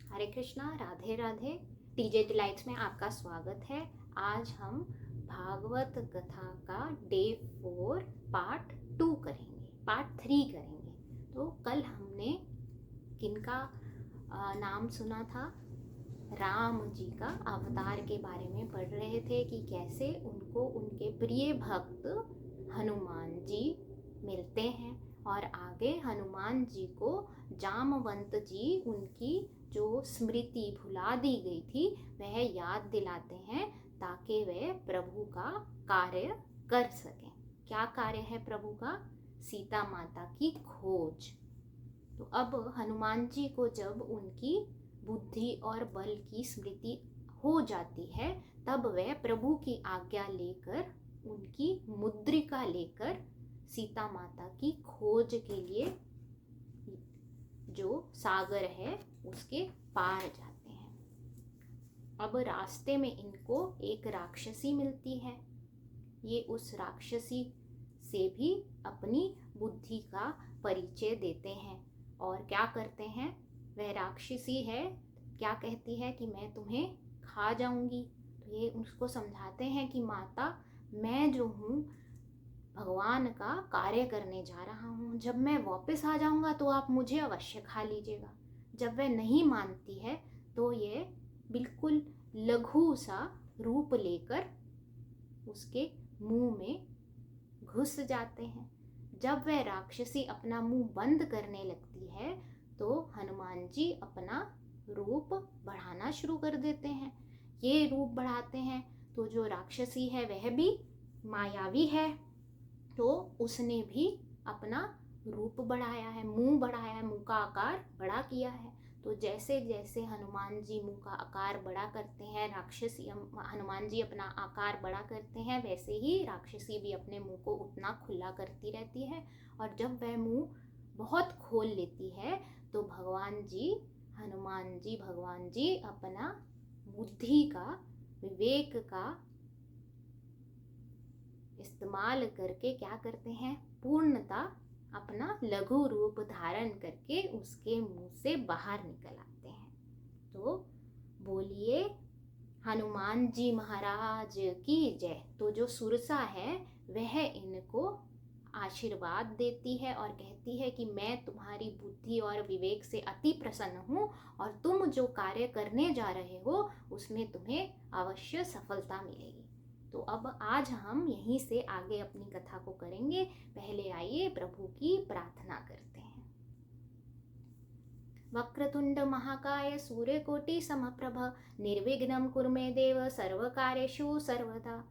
हरे Krishna, Radhe Radhe. TJ delights में आपका स्वागत है। आज हम भागवत कथा का डे 4 पार्ट 2 करेंगे, पार्ट 3 करेंगे। तो कल हमने किनका नाम सुना था? राम जी का अवतार के बारे में पढ़ रहे थे कि कैसे उनको उनके प्रिय भक्त हनुमान जी मिलते हैं और आगे हनुमान जी को जामवंत जी उनकी जो स्मृति भुला दी गई थी वह याद दिलाते हैं ताकि वे प्रभु का कार्य कर सकें। क्या कार्य है प्रभु का? सीता माता की खोज। तो अब हनुमान जी को जब उनकी बुद्धि और बल की स्मृति हो जाती है तब वे प्रभु की आज्ञा लेकर उनकी मुद्रिका लेकर सीता माता की खोज के लिए जो सागर है उसके पार जाते हैं। अब रास्ते में इनको एक राक्षसी मिलती है। ये उस राक्षसी से भी अपनी बुद्धि का परिचय देते हैं और क्या करते हैं? वह राक्षसी है, क्या कहती है कि मैं तुम्हें खा जाऊंगी। तो ये उसको समझाते हैं कि माता, मैं जो हूँ भगवान का कार्य करने जा रहा हूँ, जब मैं वापस आ जाऊंगा तो आप मुझे अवश्य खा लीजिएगा। जब वह नहीं मानती है तो ये बिल्कुल लघु सा रूप लेकर उसके मुंह में घुस जाते हैं। जब वह राक्षसी अपना मुंह बंद करने लगती है तो हनुमान जी अपना रूप बढ़ाना शुरू कर देते हैं। ये रूप बढ़ाते हैं तो जो राक्षसी है वह भी मायावी है, तो उसने भी अपना रूप बढ़ाया है, मुंह बढ़ाया है, मुंह का आकार बड़ा किया है। तो जैसे जैसे हनुमान जी मुंह का आकार बड़ा करते हैं, राक्षसी हनुमान जी अपना आकार बड़ा करते हैं, वैसे ही राक्षसी भी अपने मुंह को उतना खुला करती रहती है। और जब वह मुंह बहुत खोल लेती है तो भगवान जी अपना बुद्धि का, विवेक का इस्तेमाल करके क्या करते हैं? पूर्णता अपना लघु रूप धारण करके उसके मुंह से बाहर निकल आते हैं। तो बोलिए हनुमान जी महाराज की जय। तो जो सुरसा है वह इनको आशीर्वाद देती है और कहती है कि मैं तुम्हारी बुद्धि और विवेक से अति प्रसन्न हूँ और तुम जो कार्य करने जा रहे हो उसमें तुम्हें अवश्य सफलता मिलेगी। तो अब आज हम यहीं से आगे अपनी कथा को करेंगे। पहले आइए प्रभु की प्रार्थना करते हैं। वक्रतुंड महाकाय सूर्यकोटि समप्रभ निर्विघ्नं कुरु मे देव सर्वकार्येषु सर्वदा।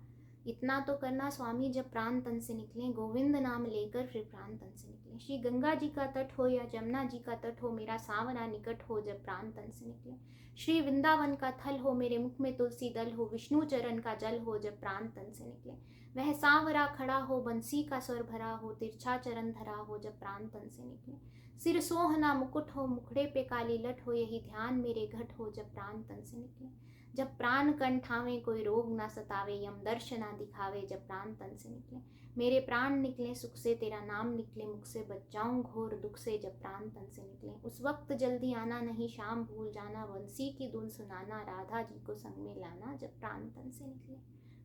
इतना तो करना स्वामी, जब प्राण तन से निकले गोविंद नाम लेकर फिर प्राण तन से निकले। श्री गंगा जी का तट हो या जमुना जी का तट हो, मेरा सांवरा निकट हो जब प्राण तन से निकले। श्री वृंदावन का थल हो, मेरे मुख में तुलसी दल हो, विष्णु चरण का जल हो जब प्राण तन से निकले। वह सांवरा खड़ा हो, बंसी का स्वर भरा हो, तिरछा चरण धरा हो जब प्राण तन से निकले। सिर सोहना मुकुट हो, मुखड़े पे काली लट हो, यही ध्यान मेरे घट हो जब प्राण तन से निकले। जब प्राण कंठावे कोई रोग ना सतावे, यम दर्श ना दिखावे जब प्राण तन से निकले। मेरे प्राण निकले सुख से, तेरा नाम निकले मुख से, बच जाऊं घोर दुख से जब प्राण तन से निकले। उस वक्त जल्दी आना नहीं शाम भूल जाना, बंसी की धुन सुनाना, राधा जी को संग में लाना जब प्राण तन से निकले।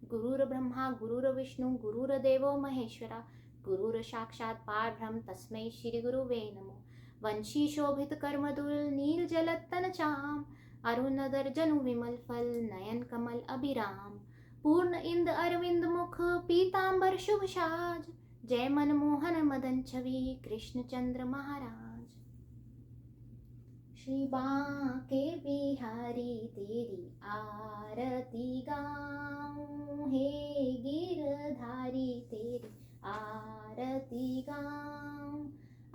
गुरुर ब्रह्मा गुरुर विष्णु गुरुर देवो महेश्वरा, गुरुर साक्षात पारब्रह्म तस्मै श्री गुरुवे नमो। वंशी शोभित कर्मदुल नील जलत्तन चाम, अरुण दर्जनु विमल फल नयन कमल अभिराम। पूर्ण इंद अरविंद मुख पीतांबर शुभ साज, जय मनमोहन मदन छवि कृष्ण चंद्र महाराज। श्री बांके बिहारी तेरी आरती गाऊं, हे गिरधारी तेरी आरती गाऊं।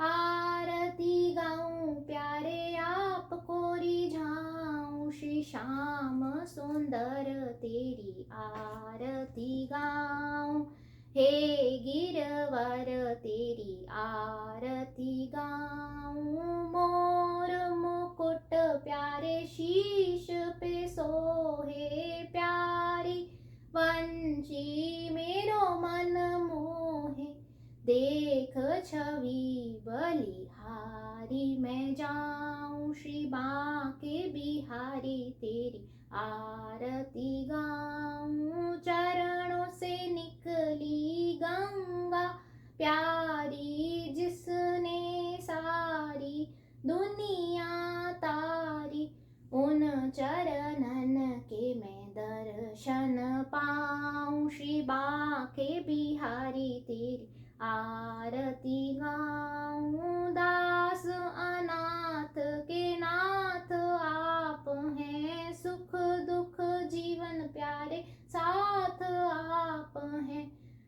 आरती गाऊं प्यारे आपको रिझाऊं, श्री श्याम सुंदर तेरी आरती गाऊं। हे गिरवर तेरी आरती गाऊं। मोर मुकुट प्यारे शीश पे सोहे, प्यारी वंशी मेरो मन मोहे। देख छवि बलिहारी मैं जाऊं, श्री बांके बिहारी तेरी आरती गाऊं। चरणों से निकली गंगा प्यारी, जिसने सारी दुनिया तारी। उन चरणन के मैं दर्शन पाऊं। श्री बांके बिहारी तेरी आरती गाऊं। दास अनाथ के नाथ आप हैं, सुख दुख जीवन प्यारे साथ आप हैं।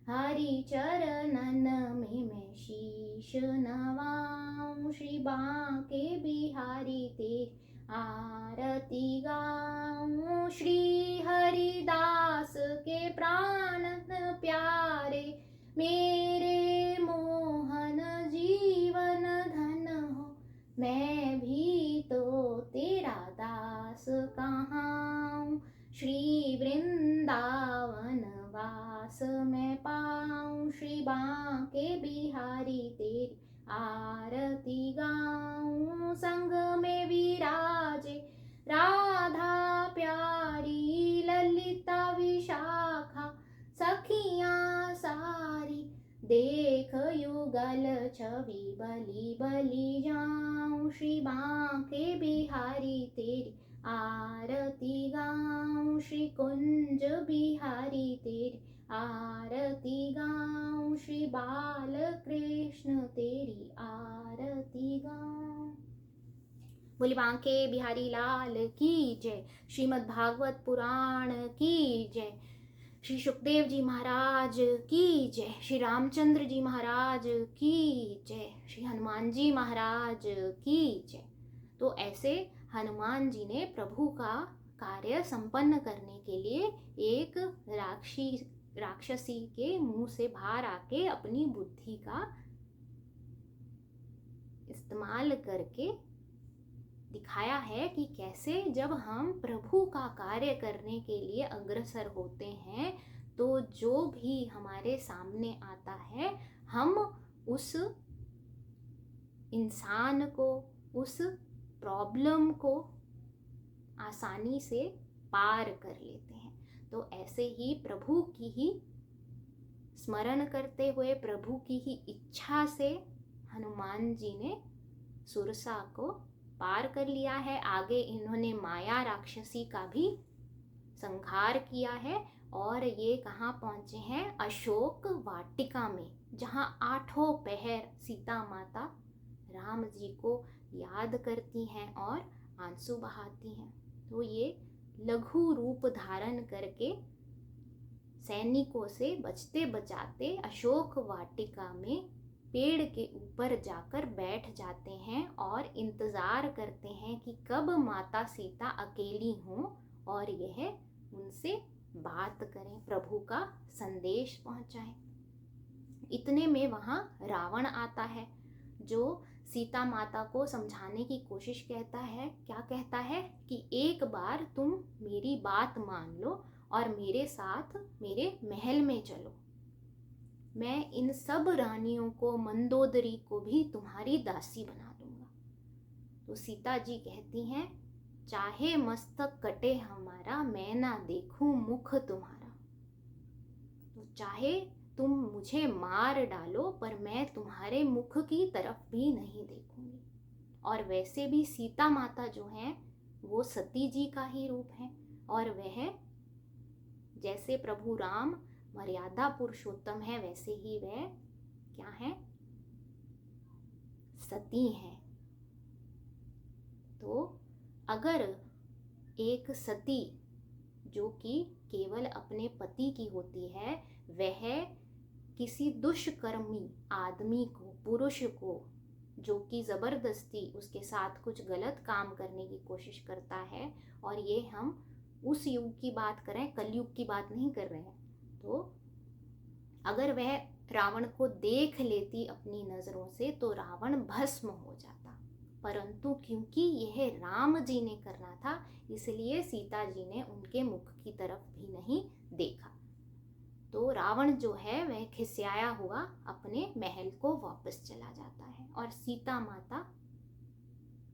हरि चरणन में मैं शीश नवाऊं। श्री बांके बिहारी तेरी आरती गाऊं। श्री हरिदास के प्राण प्यारे, मेरे मोहन जीवन धन हो। मैं भी तो तेरा दास कहाऊं। श्री वृंदावन वास मैं पाऊं। श्री बांके बिहारी तेरी आरती गाऊं। संग में विराजे राधा प्यारी, ललिता विशाखा सखियां सारी। देख युगल छवि बलि बलि जाऊं। श्री बांके बिहारी तेरी आरती गाऊं। श्री कुंज बिहारी तेरी आरती गाऊं। श्री बाल कृष्ण तेरी आरती गाऊं। बोले बांके बिहारी लाल की जय। श्रीमद् भागवत पुराण की जय। श्री सुखदेव जी महाराज की जय। श्री रामचंद्र जी महाराज की जय। श्री हनुमान जी महाराज की जय। तो ऐसे हनुमान जी ने प्रभु का कार्य संपन्न करने के लिए एक राक्षसी के मुंह से बाहर आके अपनी बुद्धि का इस्तेमाल करके दिखाया है कि कैसे जब हम प्रभु का कार्य करने के लिए अग्रसर होते हैं तो जो भी हमारे सामने आता है हम उस इंसान को, उस प्रॉब्लम को आसानी से पार कर लेते हैं। तो ऐसे ही प्रभु की ही स्मरण करते हुए, प्रभु की ही इच्छा से हनुमान जी ने सुरसा को पार कर लिया है। आगे इन्होंने माया राक्षसी का भी संहार किया है और ये कहाँ पहुँचे हैं? अशोक वाटिका में, जहाँ 8 पहर सीता माता राम जी को याद करती हैं और आंसू बहाती हैं। तो ये लघु रूप धारण करके सैनिकों से बचते बचाते अशोक वाटिका में पेड़ के ऊपर जाकर बैठ जाते हैं और इंतज़ार करते हैं कि कब माता सीता अकेली हों और यह उनसे बात करें, प्रभु का संदेश पहुंचाएं। इतने में वहाँ रावण आता है जो सीता माता को समझाने की कोशिश कहता है। क्या कहता है कि एक बार तुम मेरी बात मान लो और मेरे साथ मेरे महल में चलो, मैं इन सब रानियों को, मंदोदरी को भी तुम्हारी दासी बना दूंगा। तो सीता जी कहती हैं, चाहे मस्तक कटे हमारा, मैं ना देखूं मुख तुम्हारा। तो चाहे तुम मुझे मार डालो पर मैं तुम्हारे मुख की तरफ भी नहीं देखूंगी। और वैसे भी सीता माता जो हैं वो सती जी का ही रूप है और वह जैसे प्रभु राम मर्यादा पुरुषोत्तम है वैसे ही वह क्या है? सती हैं। तो अगर एक सती जो कि केवल अपने पति की होती है, वह किसी दुष्कर्मी आदमी को, पुरुष को, जो कि ज़बरदस्ती उसके साथ कुछ गलत काम करने की कोशिश करता है, और ये हम उस युग की बात करें, कलयुग की बात नहीं कर रहे हैं, तो अगर वह रावण को देख लेती अपनी नज़रों से तो रावण भस्म हो जाता। परंतु क्योंकि यह राम जी ने करना था इसलिए सीता जी ने उनके मुख की तरफ भी नहीं देखा। तो रावण जो है वह खिसियाया हुआ अपने महल को वापस चला जाता है और सीता माता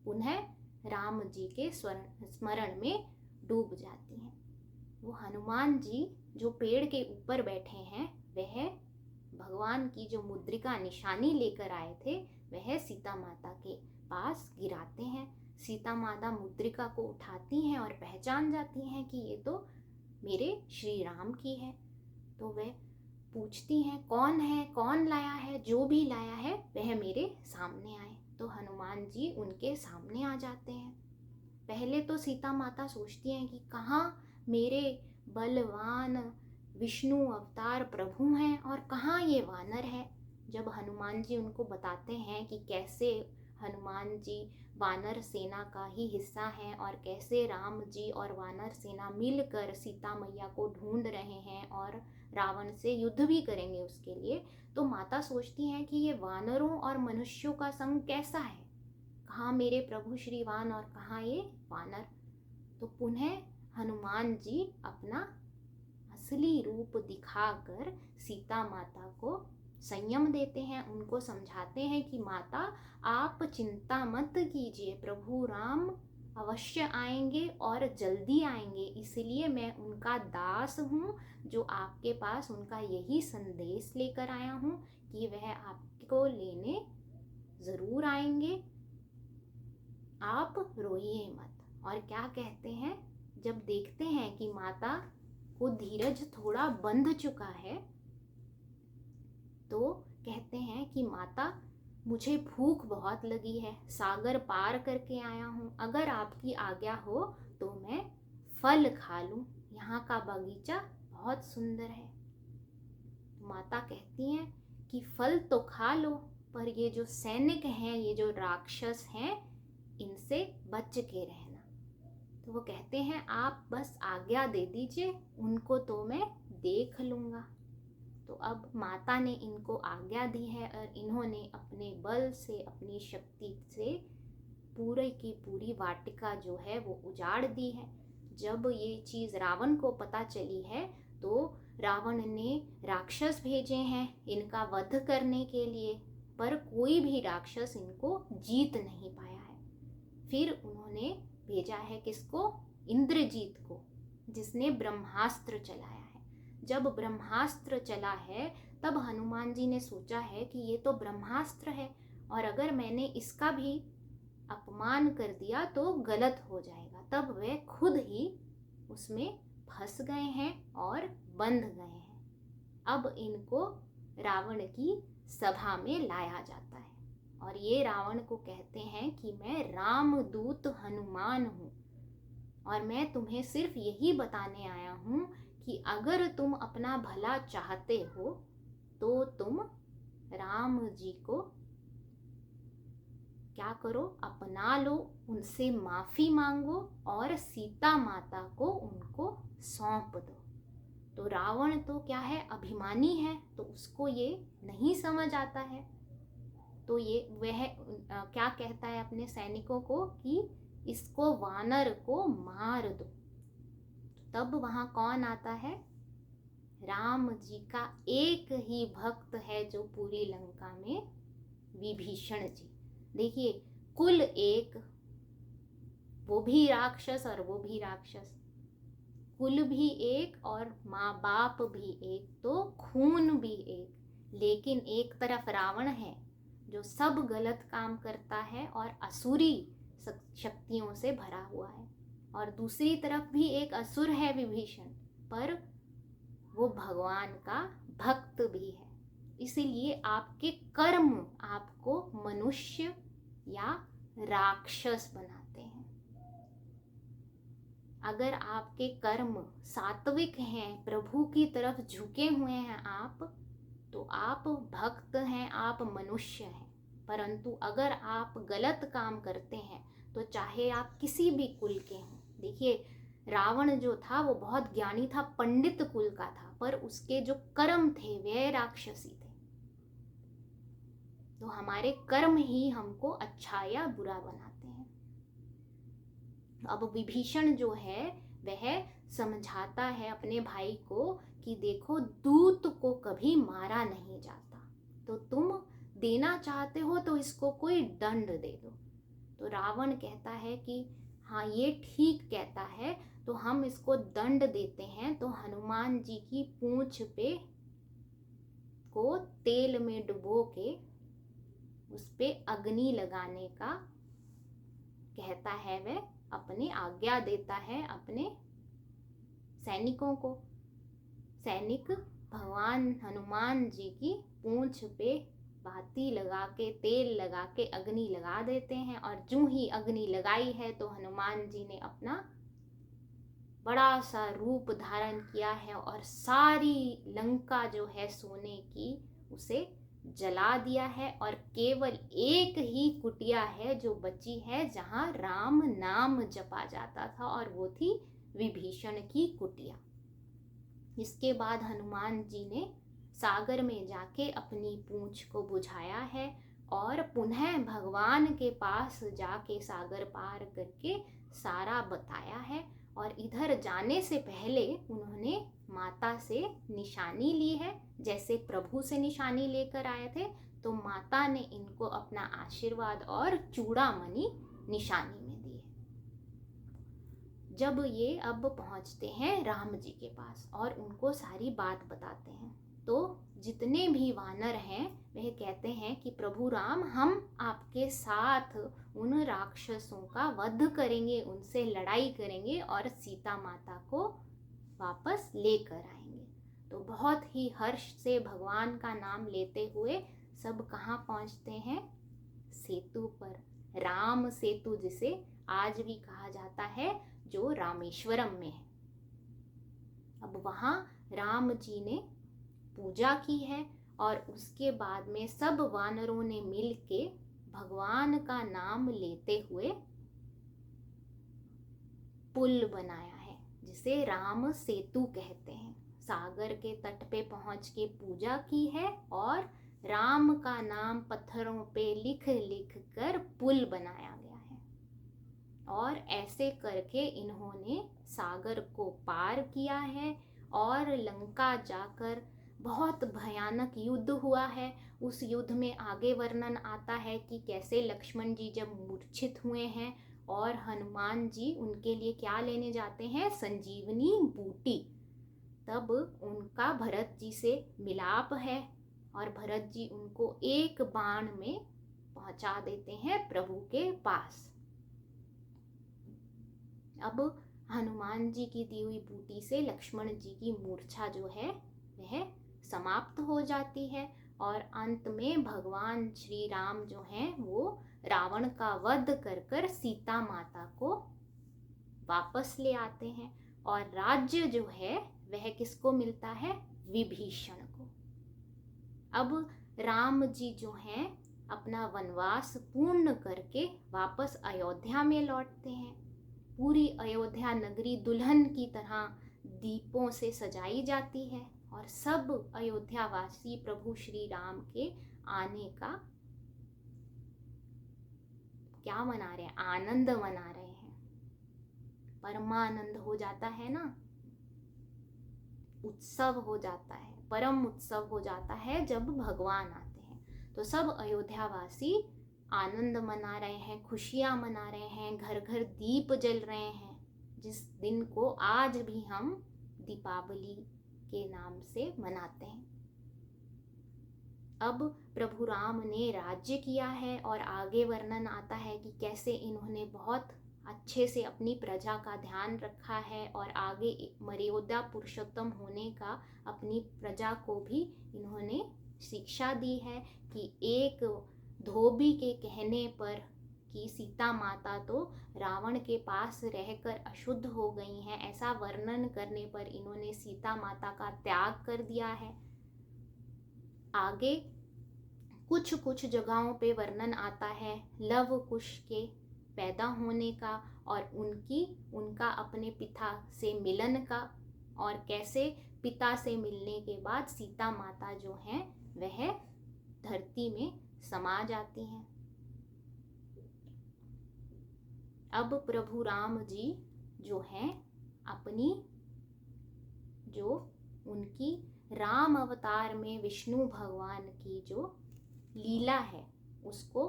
पुनः राम जी के स्मरण में डूब जाती हैं। वो हनुमान जी जो पेड़ के ऊपर बैठे हैं वह भगवान की जो मुद्रिका निशानी लेकर आए थे वह सीता माता के पास गिराते हैं। सीता माता मुद्रिका को उठाती हैं और पहचान जाती हैं कि ये तो मेरे श्री राम की है। तो वह पूछती हैं कौन है, कौन लाया है, जो भी लाया है वह मेरे सामने आए। तो हनुमान जी उनके सामने आ जाते हैं। पहले तो सीता माता सोचती हैं कि कहाँ मेरे बलवान विष्णु अवतार प्रभु हैं और कहाँ ये वानर है। जब हनुमान जी उनको बताते हैं कि कैसे हनुमान जी वानर सेना का ही हिस्सा हैं और कैसे राम जी और वानर सेना मिलकर सीता मैया को ढूंढ रहे हैं और रावण से युद्ध भी करेंगे उसके लिए, तो माता सोचती हैं कि ये वानरों और मनुष्यों का संग कैसा है, कहाँ मेरे प्रभु श्रीवान और कहाँ ये वानर। तो पुनः हनुमान जी अपना असली रूप दिखाकर सीता माता को संयम देते हैं, उनको समझाते हैं कि माता आप चिंता मत कीजिए, प्रभु राम अवश्य आएंगे और जल्दी आएंगे, इसलिए मैं उनका दास हूँ जो आपके पास उनका यही संदेश लेकर आया हूँ कि वह आपको लेने ज़रूर आएंगे, आप रोइए मत। और क्या कहते हैं, जब देखते हैं कि माता को धीरज थोड़ा बंध चुका है तो कहते हैं कि माता मुझे भूख बहुत लगी है, सागर पार करके आया हूँ, अगर आपकी आज्ञा हो तो मैं फल खा लूँ, यहाँ का बगीचा बहुत सुंदर है। माता कहती हैं कि फल तो खा लो, पर ये जो सैनिक हैं, ये जो राक्षस हैं, इनसे बच के रहना। तो वो कहते हैं आप बस आज्ञा दे दीजिए, उनको तो मैं देख लूँगा। तो अब माता ने इनको आज्ञा दी है और इन्होंने अपने बल से, अपनी शक्ति से पूरे की पूरी वाटिका जो है वो उजाड़ दी है। जब ये चीज़ रावण को पता चली है तो रावण ने राक्षस भेजे हैं इनका वध करने के लिए, पर कोई भी राक्षस इनको जीत नहीं पाया है। फिर उन्होंने भेजा है किसको, इंद्रजीत को, जिसने ब्रह्मास्त्र चलाया है। जब ब्रह्मास्त्र चला है तब हनुमान जी ने सोचा है कि ये तो ब्रह्मास्त्र है और अगर मैंने इसका भी अपमान कर दिया तो गलत हो जाएगा। तब वे खुद ही उसमें फंस गए हैं और बंध गए हैं। अब इनको रावण की सभा में लाया जाता है और ये रावण को कहते हैं कि मैं रामदूत हनुमान हूँ और मैं तुम्हें सिर्फ यही बताने आया हूँ कि अगर तुम अपना भला चाहते हो तो तुम राम जी को क्या करो, अपना लो, उनसे माफ़ी मांगो और सीता माता को उनको सौंप दो। तो रावण तो क्या है, अभिमानी है, तो उसको ये नहीं समझ आता है। तो ये वह क्या कहता है अपने सैनिकों को कि इसको वानर को मार दो। तब वहाँ कौन आता है, राम जी का एक ही भक्त है जो पूरी लंका में, विभीषण जी। देखिए कुल एक, वो भी राक्षस और वो भी राक्षस, कुल भी एक और माँ बाप भी एक, तो खून भी एक। लेकिन एक तरफ रावण है जो सब गलत काम करता है और असुरी शक्तियों से भरा हुआ है, और दूसरी तरफ भी एक असुर है विभीषण, पर वो भगवान का भक्त भी है। इसीलिए आपके कर्म आपको मनुष्य या राक्षस बनाते हैं। अगर आपके कर्म सात्विक हैं, प्रभु की तरफ झुके हुए हैं आप, तो आप भक्त हैं, आप मनुष्य हैं। परंतु अगर आप गलत काम करते हैं तो चाहे आप किसी भी कुल के हों, देखिए रावण जो था वो बहुत ज्ञानी था, पंडित कुल का था, पर उसके जो कर्म थे वे राक्षसी थे। तो हमारे कर्म ही हमको अच्छा या बुरा बनाते हैं। अब विभीषण जो है वह समझाता है अपने भाई को कि देखो दूत को कभी मारा नहीं जाता, तो तुम देना चाहते हो तो इसको कोई दंड दे दो। तो रावण कहता है कि हाँ ये ठीक कहता है, तो हम इसको दंड देते हैं। तो हनुमान जी की पूंछ पे को तेल में डुबो के उस पे अग्नि लगाने का कहता है, वह अपनी आज्ञा देता है अपने सैनिकों को। सैनिक भगवान हनुमान जी की पूंछ पे बाती लगा के, तेल लगा के अग्नि लगा देते हैं। और जो ही अग्नि लगाई है तो हनुमान जी ने अपना बड़ा सा रूप धारण किया है और सारी लंका जो है सोने की उसे जला दिया है। और केवल एक ही कुटिया है जो बची है जहां राम नाम जपा जाता था, और वो थी विभीषण की कुटिया। इसके बाद हनुमान जी ने सागर में जाके अपनी पूंछ को बुझाया है और पुनः भगवान के पास जाके सागर पार करके सारा बताया है। और इधर जाने से पहले उन्होंने माता से निशानी ली है, जैसे प्रभु से निशानी लेकर आए थे। तो माता ने इनको अपना आशीर्वाद और चूड़ामणि निशानी में दिए। जब ये अब पहुंचते हैं राम जी के पास और उनको सारी बात बताते हैं, तो जितने भी वानर हैं वह कहते हैं कि प्रभु राम, हम आपके साथ उन राक्षसों का वध करेंगे, उनसे लड़ाई करेंगे और सीता माता को वापस लेकर आएंगे। तो बहुत ही हर्ष से भगवान का नाम लेते हुए सब कहाँ पहुँचते हैं? सेतु पर। राम सेतु जिसे आज भी कहा जाता है, जो रामेश्वरम में है। अब वहाँ राम जी ने पूजा की है और उसके बाद में सब वानरों ने मिल के भगवान का नाम लेते हुए पुल बनाया है, जिसे राम सेतु कहते हैं। सागर के तट पे पहुंच के पूजा की है और राम का नाम पत्थरों पे लिख लिख कर पुल बनाया गया है। और ऐसे करके इन्होंने सागर को पार किया है और लंका जाकर बहुत भयानक युद्ध हुआ है। उस युद्ध में आगे वर्णन आता है कि कैसे लक्ष्मण जी जब मूर्छित हुए हैं और हनुमान जी उनके लिए क्या लेने जाते हैं? संजीवनी बूटी। तब उनका भरत जी से मिलाप है और भरत जी उनको एक बाण में पहुंचा देते हैं प्रभु के पास। अब हनुमान जी की दी हुई बूटी से लक्ष्मण जी की मूर्छा जो है वह समाप्त हो जाती है और अंत में भगवान श्री राम जो हैं वो रावण का वध कर कर सीता माता को वापस ले आते हैं। और राज्य जो है वह किसको मिलता है? विभीषण को। अब राम जी जो हैं अपना वनवास पूर्ण करके वापस अयोध्या में लौटते हैं। पूरी अयोध्या नगरी दुल्हन की तरह दीपों से सजाई जाती है और सब अयोध्यावासी प्रभु श्री राम के आने का क्या मना रहे हैं? आनंद मना रहे हैं। परमानंद हो जाता है ना, उत्सव हो जाता है, परम उत्सव हो जाता है जब भगवान आते हैं। तो सब अयोध्यावासी आनंद मना रहे हैं, खुशियां मना रहे हैं, घर घर दीप जल रहे हैं, जिस दिन को आज भी हम दीपावली के नाम से मनाते हैं। अब प्रभु राम ने राज्य किया है और आगे वर्णन आता है कि कैसे इन्होंने बहुत अच्छे से अपनी प्रजा का ध्यान रखा है और आगे मर्यादा पुरुषोत्तम होने का अपनी प्रजा को भी इन्होंने शिक्षा दी है कि एक धोबी के कहने पर कि सीता माता तो रावण के पास रहकर अशुद्ध हो गई हैं, ऐसा वर्णन करने पर इन्होंने सीता माता का त्याग कर दिया है। आगे कुछ कुछ जगहों पे वर्णन आता है लव कुश के पैदा होने का और उनका अपने पिता से मिलन का, और कैसे पिता से मिलने के बाद सीता माता जो हैं वह धरती में समा जाती हैं। अब प्रभु राम जी जो हैं अपनी जो उनकी राम अवतार में विष्णु भगवान की जो लीला है उसको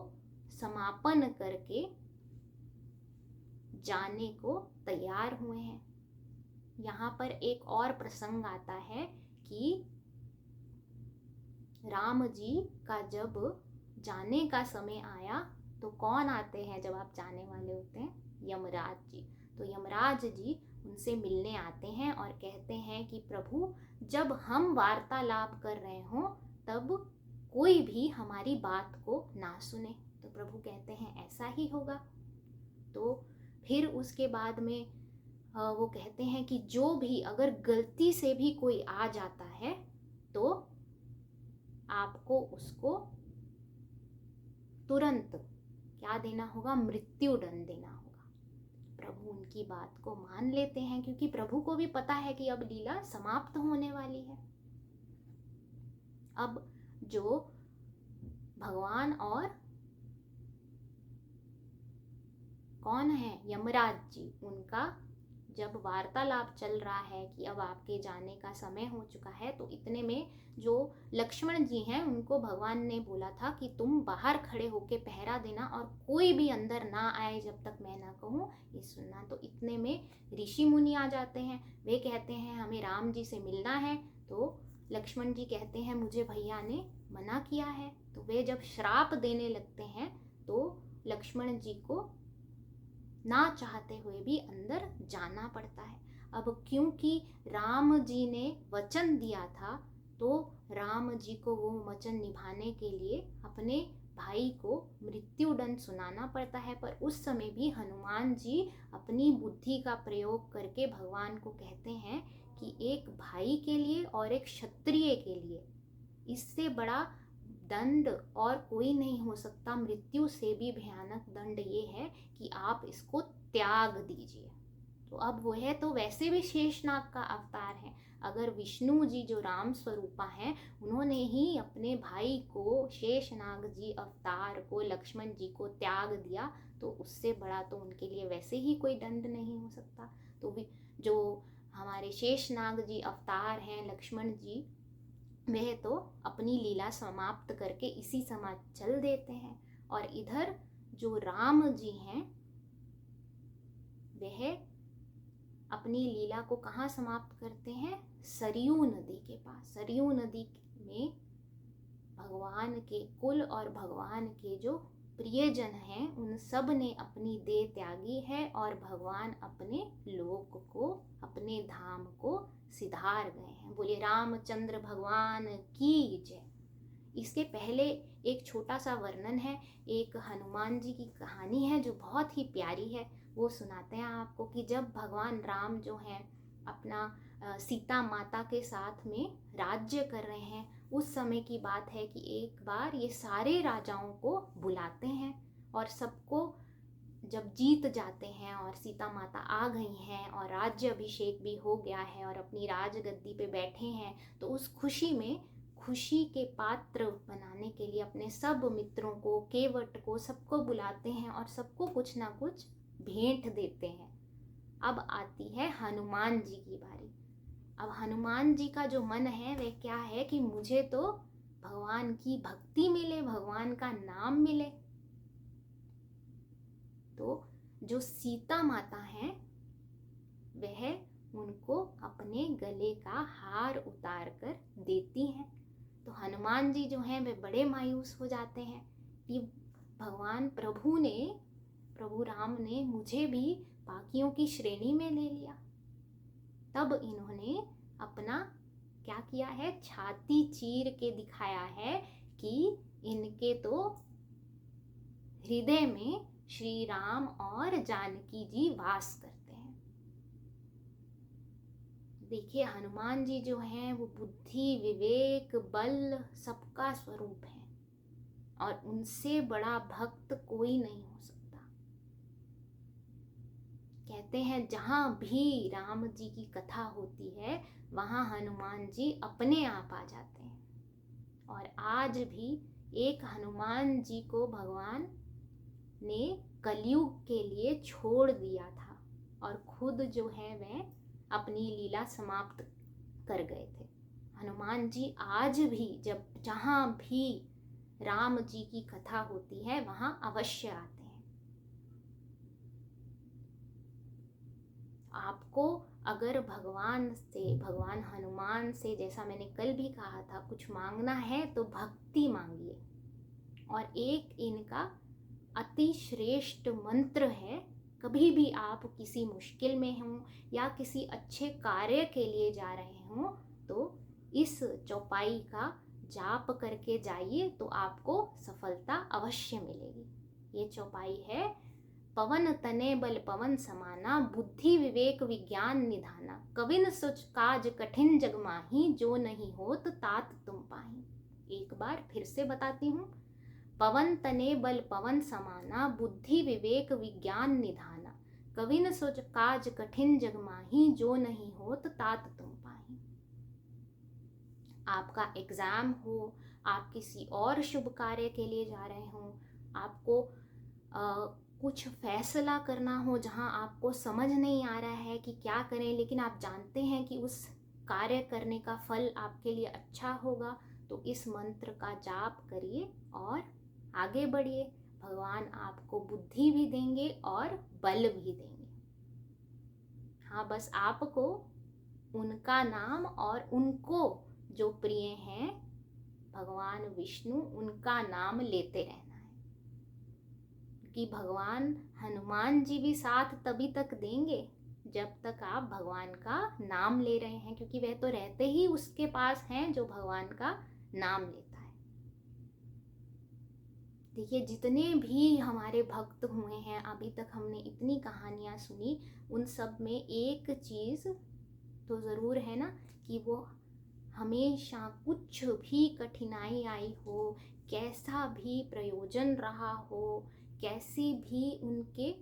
समापन करके जाने को तैयार हुए हैं। यहाँ पर एक और प्रसंग आता है कि राम जी का जब जाने का समय आया तो कौन आते हैं जब आप जाने वाले होते हैं? यमराज जी। तो यमराज जी उनसे मिलने आते हैं और कहते हैं कि प्रभु, जब हम वार्तालाप कर रहे हों तब कोई भी हमारी बात को ना सुने। तो प्रभु कहते हैं ऐसा ही होगा। तो फिर उसके बाद में वो कहते हैं कि जो भी अगर गलती से भी कोई आ जाता है तो आपको उसको तुरंत क्या देना होगा? मृत्यु दंड देना होगा। प्रभु उनकी बात को मान लेते हैं क्योंकि प्रभु को भी पता है कि अब लीला समाप्त होने वाली है। अब जो भगवान और कौन है? यमराज जी, उनका जब वार्तालाप चल रहा है कि अब आपके जाने का समय हो चुका है, तो इतने में जो लक्ष्मण जी हैं उनको भगवान ने बोला था कि तुम बाहर खड़े होके पहरा देना और कोई भी अंदर ना आए जब तक मैं ना कहूँ, ये सुनना। तो इतने में ऋषि मुनि आ जाते हैं। वे कहते हैं हमें राम जी से मिलना है। तो लक्ष्मण जी कहते हैं मुझे भैया ने मना किया है। तो वे जब श्राप देने लगते हैं तो लक्ष्मण जी को ना चाहते हुए भी अंदर जाना पड़ता है। अब क्योंकि राम जी ने वचन दिया था तो राम जी को वो वचन निभाने के लिए अपने भाई को मृत्युदंड सुनाना पड़ता है। पर उस समय भी हनुमान जी अपनी बुद्धि का प्रयोग करके भगवान को कहते हैं कि एक भाई के लिए और एक क्षत्रिय के लिए इससे बड़ा दंड और कोई नहीं हो सकता। मृत्यु से भी भयानक दंड ये है कि आप इसको त्याग दीजिए। तो अब वो है तो वैसे भी शेषनाग का अवतार है। अगर विष्णु जी जो राम स्वरूपा हैं उन्होंने ही अपने भाई को शेषनाग जी अवतार को लक्ष्मण जी को त्याग दिया तो उससे बड़ा तो उनके लिए वैसे ही कोई दंड नहीं हो सकता। तो जो हमारे शेषनाग जी अवतार हैं लक्ष्मण जी, वह तो अपनी लीला समाप्त करके इसी समय चल देते हैं। और इधर जो राम जी हैं वह अपनी लीला को कहाँ समाप्त करते हैं? सरयू नदी के पास। सरयू नदी में भगवान के कुल और भगवान के जो प्रियजन हैं उन सब ने अपनी देह त्यागी है और भगवान अपने लोक को, अपने धाम को सिधार गए हैं। बोले रामचंद्र भगवान की जय। इसके पहले एक छोटा सा वर्णन है, एक हनुमान जी की कहानी है जो बहुत ही प्यारी है। वो सुनाते हैं आपको कि जब भगवान राम जो हैं अपना सीता माता के साथ में राज्य कर रहे हैं, उस समय की बात है कि एक बार ये सारे राजाओं को बुलाते हैं और सबको जब जीत जाते हैं और सीता माता आ गई हैं और राज्य अभिषेक भी हो गया है और अपनी राजगद्दी पे बैठे हैं, तो उस खुशी में खुशी के पात्र बनाने के लिए अपने सब मित्रों को, केवट को, सबको बुलाते हैं और सबको कुछ ना कुछ भेंट देते हैं। अब आती है हनुमान जी की बारी। अब हनुमान जी का जो मन है वह क्या है कि मुझे तो भगवान की भक्ति मिले, भगवान का नाम मिले। तो जो सीता माता हैं वह उनको अपने गले का हार उतार कर देती हैं। तो हनुमान जी जो हैं वे बड़े मायूस हो जाते हैं कि भगवान प्रभु राम ने मुझे भी बाकियों की श्रेणी में ले लिया। तब इन्होंने अपना क्या किया है? छाती चीर के दिखाया है कि इनके तो हृदय में श्री राम और जानकी जी वास करते हैं। देखिए हनुमान जी जो हैं वो बुद्धि, विवेक, बल सबका स्वरूप है और उनसे बड़ा भक्त कोई नहीं हो सकता। कहते हैं जहाँ भी राम जी की कथा होती है वहाँ हनुमान जी अपने आप आ जाते हैं। और आज भी एक हनुमान जी को भगवान ने कलयुग के लिए छोड़ दिया था और खुद जो है वह अपनी लीला समाप्त कर गए थे। हनुमान जी आज भी जब जहाँ भी राम जी की कथा होती है वहाँ अवश्य आते हैं। आपको अगर भगवान हनुमान से, जैसा मैंने कल भी कहा था, कुछ मांगना है तो भक्ति मांगिए। और एक इनका अति श्रेष्ठ मंत्र है, कभी भी आप किसी मुश्किल में हों या किसी अच्छे कार्य के लिए जा रहे हों तो इस चौपाई का जाप करके जाइए, तो आपको सफलता अवश्य मिलेगी। ये चौपाई है, पवन तने बल पवन समाना, बुद्धि विवेक विज्ञान निधाना, कविन सुच काज कठिन जग माही, जो नहीं होत तात तुम पाही। एक बार फिर से बताती हूँ, पवन तने बल पवन समाना, बुद्धि विवेक विज्ञान निधाना, कविन सुच काज कठिन जग माही, जो नहीं होत तात तुम पाही। आपका एग्जाम हो, आप किसी और शुभ कार्य के लिए जा रहे हो, आपको कुछ फैसला करना हो जहां आपको समझ नहीं आ रहा है कि क्या करें, लेकिन आप जानते हैं कि उस कार्य करने का फल आपके लिए अच्छा होगा, तो इस मंत्र का जाप करिए और आगे बढ़िए। भगवान आपको बुद्धि भी देंगे और बल भी देंगे। हाँ, बस आपको उनका नाम और उनको जो प्रिय हैं भगवान विष्णु, उनका नाम लेते रहना है, कि भगवान हनुमान जी भी साथ तभी तक देंगे जब तक आप भगवान का नाम ले रहे हैं, क्योंकि वह तो रहते ही उसके पास हैं जो भगवान का नाम लेता है। देखिए, जितने भी हमारे भक्त हुए हैं अभी तक, हमने इतनी कहानियां सुनी, उन सब में एक चीज तो जरूर है ना, कि वो हमेशा कुछ भी कठिनाई आई हो, कैसा भी प्रयोजन रहा हो, कैसे भी उनके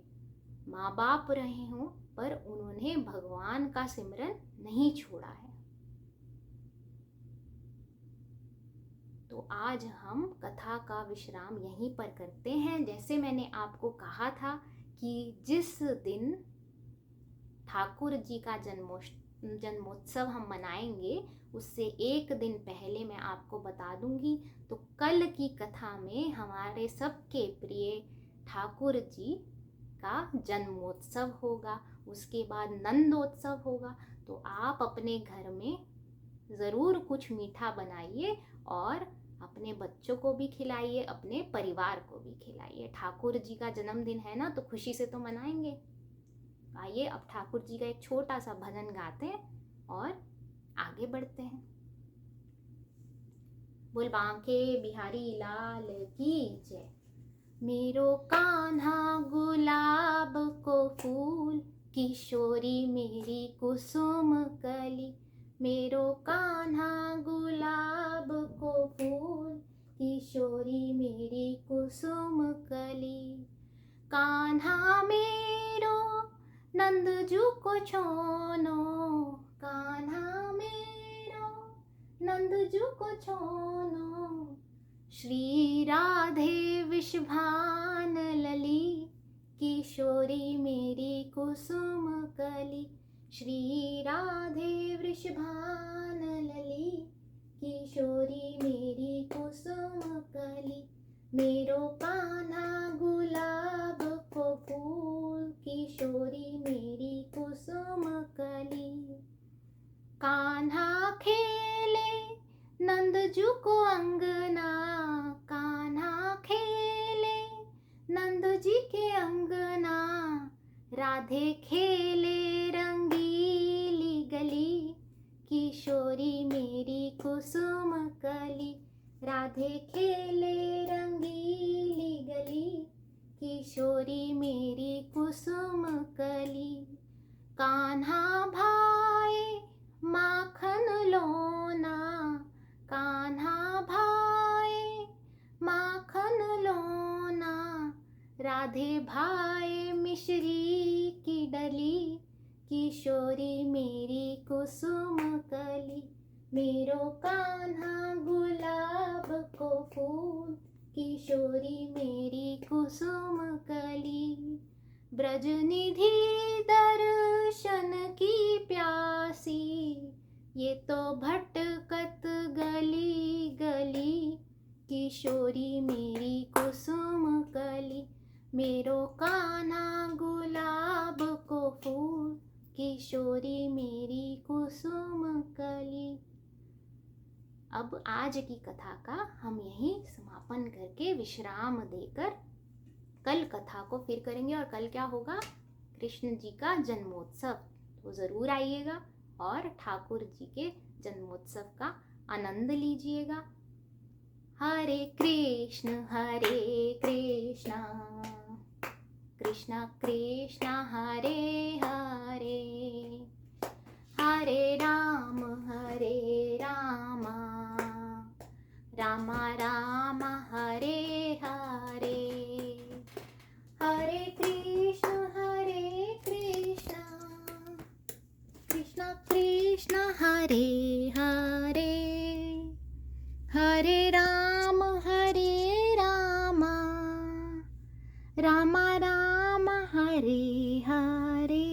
माँ बाप रहे हों, पर उन्होंने भगवान का सिमरन नहीं छोड़ा है। तो आज हम कथा का विश्राम यहीं पर करते हैं। जैसे मैंने आपको कहा था कि जिस दिन ठाकुर जी का जन्मोत्सव हम मनाएंगे, उससे एक दिन पहले मैं आपको बता दूंगी। तो कल की कथा में हमारे सबके प्रिय ठाकुर जी का जन्मोत्सव होगा, उसके बाद नंदोत्सव होगा। तो आप अपने घर में ज़रूर कुछ मीठा बनाइए और अपने बच्चों को भी खिलाइए, अपने परिवार को भी खिलाइए। ठाकुर जी का जन्मदिन है ना, तो खुशी से तो मनाएंगे। आइए अब ठाकुर जी का एक छोटा सा भजन गाते हैं और आगे बढ़ते हैं। बोल बांके बिहारी लाल की जय। मेरो कान्हा गुलाब को फूल, किशोरी मेरी कुसुम कली। मेरो कान्हा गुलाब को फूल, किशोरी मेरी कुसुम कली। कान्हा मेरो नंदजू को छोनो, कान्हा मेरो नंदजू को छोनो। श्री राधे विषभान लली, किशोरी मेरी कुसुम कली। श्री राधे वृषभान लली, किशोरी मेरी कुसुम कली। मेरो कान्हा गुलाब को फूल, किशोरी मेरी कुसुम कली। कान्हा खेले नंदजू को अंगना, कान्हा खेले नंद जी के अंगना। राधे खेले रंगीली गली, किशोरी मेरी कुसुम कली। राधे खेले रंगीली गली, किशोरी मेरी कुसुम कली। कान्हा भाए माखन लोना, कान्हा भाए माखन लोना। राधे भाए मिश्री की डली, किशोरी मेरी कुसुम कली। मेरो कान्हा गुलाब को फूल, किशोरी मेरी कुसुम कली। ब्रज निधि दर्शन की प्यासी, ये तो भटकत गली गली। किशोरी मेरी कुसुम कली। मेरो कान्हा गुलाब को फूल, किशोरी मेरी कुसुम कली। अब आज की कथा का हम यहीं समापन करके विश्राम देकर कल कथा को फिर करेंगे। और कल क्या होगा? कृष्ण जी का जन्मोत्सव। तो ज़रूर आइएगा और ठाकुर जी के जन्मोत्सव का आनंद लीजिएगा। हरे कृष्ण कृष्ण कृष्ण हरे हरे, हरे राम राम राम हरे हरे, हरे कृष्ण कृष्ण कृष्ण हरे हरे, हरे राम राम राम हरे हरे,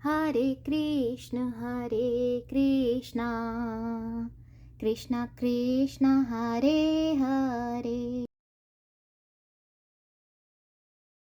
हरे कृष्ण कृष्ण कृष्ण हरे